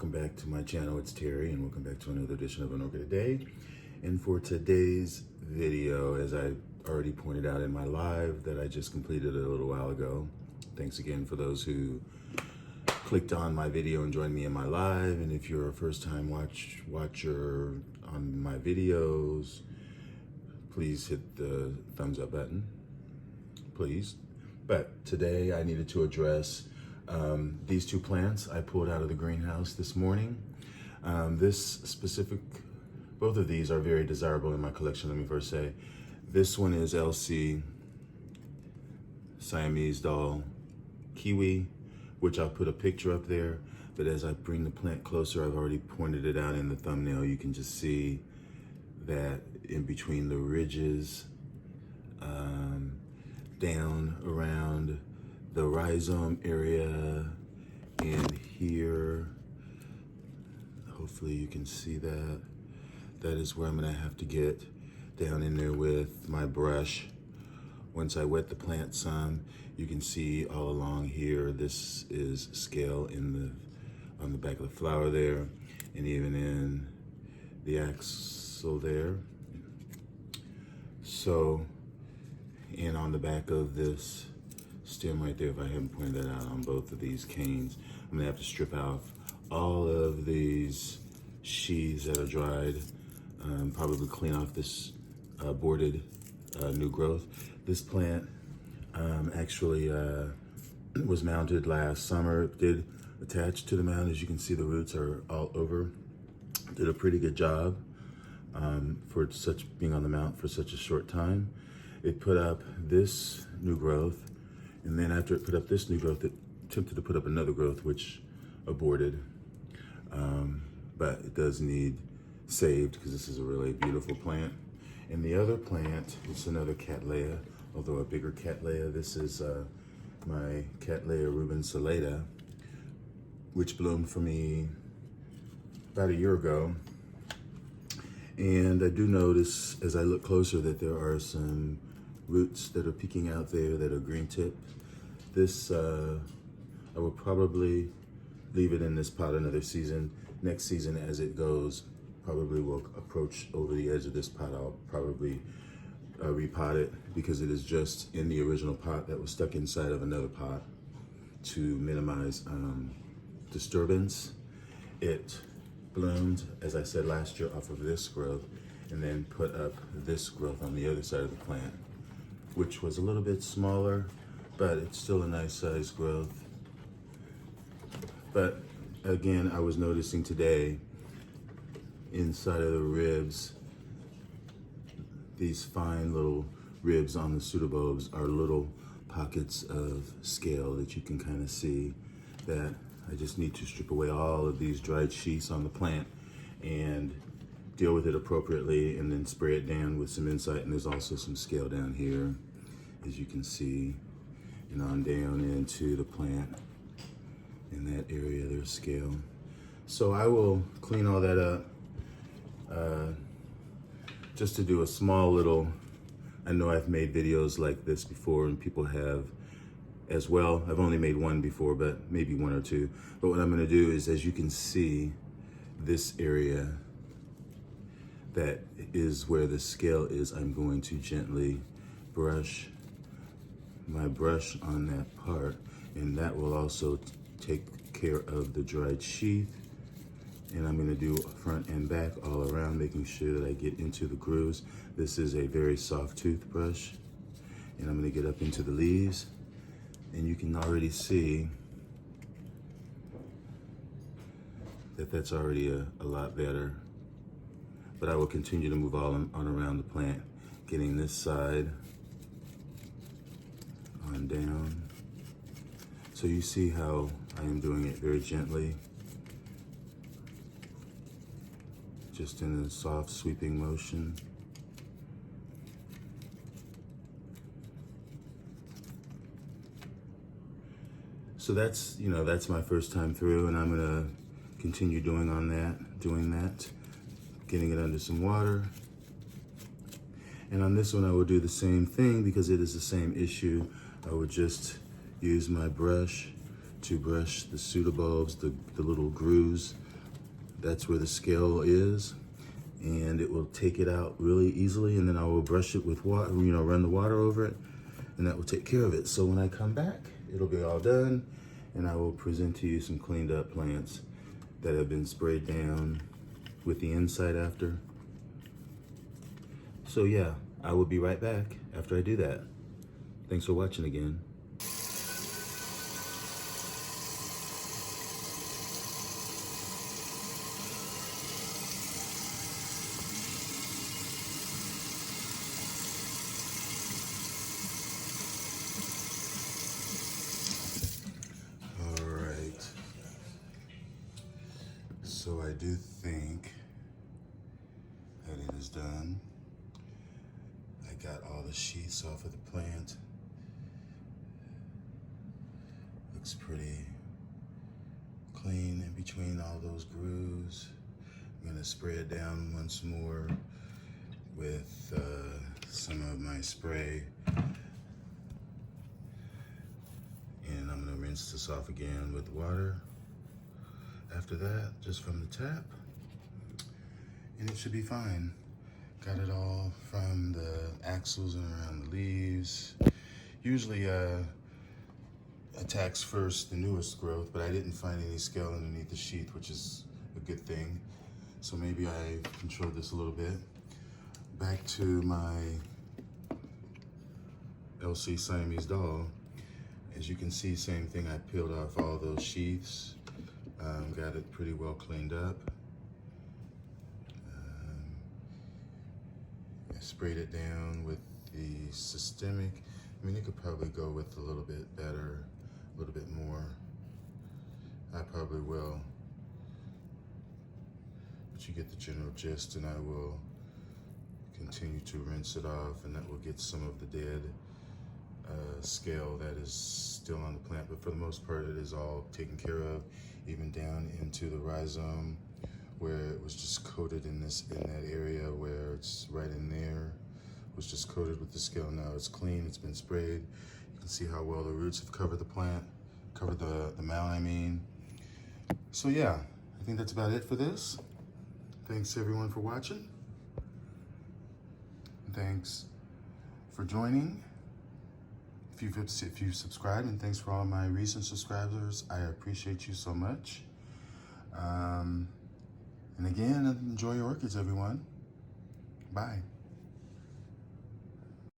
welcome back to my channel. It's Terry, and welcome back to another edition of An Orchid a Day. And for today's video, as I already pointed out in my live that I just completed a little while ago, thanks again for those who clicked on my video and joined me in my live. And if you're a first-time watcher on my videos, please hit the thumbs up button, please. But today I needed to address these two plants I pulled out of the greenhouse this morning. Both of these are very desirable in my collection. Let me first say, this one is LC Siamese Doll Kiwi, which I'll put a picture up there. But as I bring the plant closer, I've already pointed it out in the thumbnail. You can just see that in between the ridges, down around the rhizome area and here, hopefully you can see that. That is where I'm gonna have to get down in there with my brush. Once I wet the plant some, you can see all along here, this is scale on the back of the flower there, and even in the axil there. So, and on the back of this stem right there, if I haven't pointed that out on both of these canes, I'm gonna have to strip out all of these sheaths that are dried, probably clean off this boarded new growth. This plant actually was mounted last summer. It did attach to the mound. As you can see, the roots are all over. Did a pretty good job for being on the mount for such a short time. It put up this new growth, and then after it put up this new growth, it attempted to put up another growth, which aborted. But it does need saved because this is a really beautiful plant. And the other plant, it's another Cattleya, although a bigger Cattleya. This is my Cattleya Rueben Saleda, which bloomed for me about a year ago. And I do notice as I look closer that there are some roots that are peeking out there that are green tipped. This, I will probably leave it in this pot another season. Next season as it goes, probably will approach over the edge of this pot. I'll probably repot it because it is just in the original pot that was stuck inside of another pot to minimize disturbance. It bloomed, as I said last year, off of this growth, and then put up this growth on the other side of the plant, which was a little bit smaller, but it's still a nice size growth. But again, I was noticing today inside of the ribs, these fine little ribs on the pseudobulbs are little pockets of scale that you can kind of see that I just need to strip away all of these dried sheaths on the plant and deal with it appropriately, and then spray it down with some Insight. And there's also some scale down here, as you can see, and on down into the plant. In that area, there's scale. So I will clean all that up just to do a small little, I know I've made videos like this before and people have as well. I've only made one before, but maybe one or two. But what I'm gonna do is, as you can see, this area that is where the scale is, I'm going to gently brush my brush on that part, and that will also take care of the dried sheath. And I'm gonna do front and back all around, making sure that I get into the grooves. This is a very soft toothbrush, and I'm gonna get up into the leaves, and you can already see that that's already a lot better. But I will continue to move on around the plant, getting this side on down. So you see how I am doing it very gently, just in a soft sweeping motion. So that's, that's my first time through, and I'm gonna continue doing that, getting it under some water. And on this one, I will do the same thing because it is the same issue. I would just use my brush to brush the pseudobulbs, the little grooves That's where the scale is, and it will take it out really easily, and then I will brush it with water, you know, run the water over it, and that will take care of it. So when I come back, it'll be all done, and I will present to you some cleaned up plants that have been sprayed down with the inside after. So yeah, I will be right back after I do that. Thanks for watching again. All right. So I do think that it is done. I got all the sheaths off of the plant. Looks pretty clean in between all those grooves. I'm gonna spray it down once more with some of my spray. And I'm gonna rinse this off again with water. After that, just from the tap. And it should be fine. Got it all from the axils and around the leaves. Usually attacks first the newest growth, but I didn't find any scale underneath the sheath, which is a good thing. So maybe I controlled this a little bit. Back to my LC Siamese doll. As you can see, same thing, I peeled off all those sheaths. Got it pretty well cleaned up. I sprayed it down with the systemic. I mean, it could probably go with a little bit better, a little bit more. I probably will. But you get the general gist, and I will continue to rinse it off, and that will get some of the dead scale that is still on the plant. But for the most part, it is all taken care of, even down into the rhizome, where it was just coated in that area where it's right in there. It was just coated with the scale. Now it's clean, it's been sprayed. You can see how well the roots have covered the plant, covered the mound, I mean. So yeah, I think that's about it for this. Thanks everyone for watching. Thanks for joining. If you've subscribed, and thanks for all my recent subscribers. I appreciate you so much. And again, enjoy your orchids, everyone. Bye.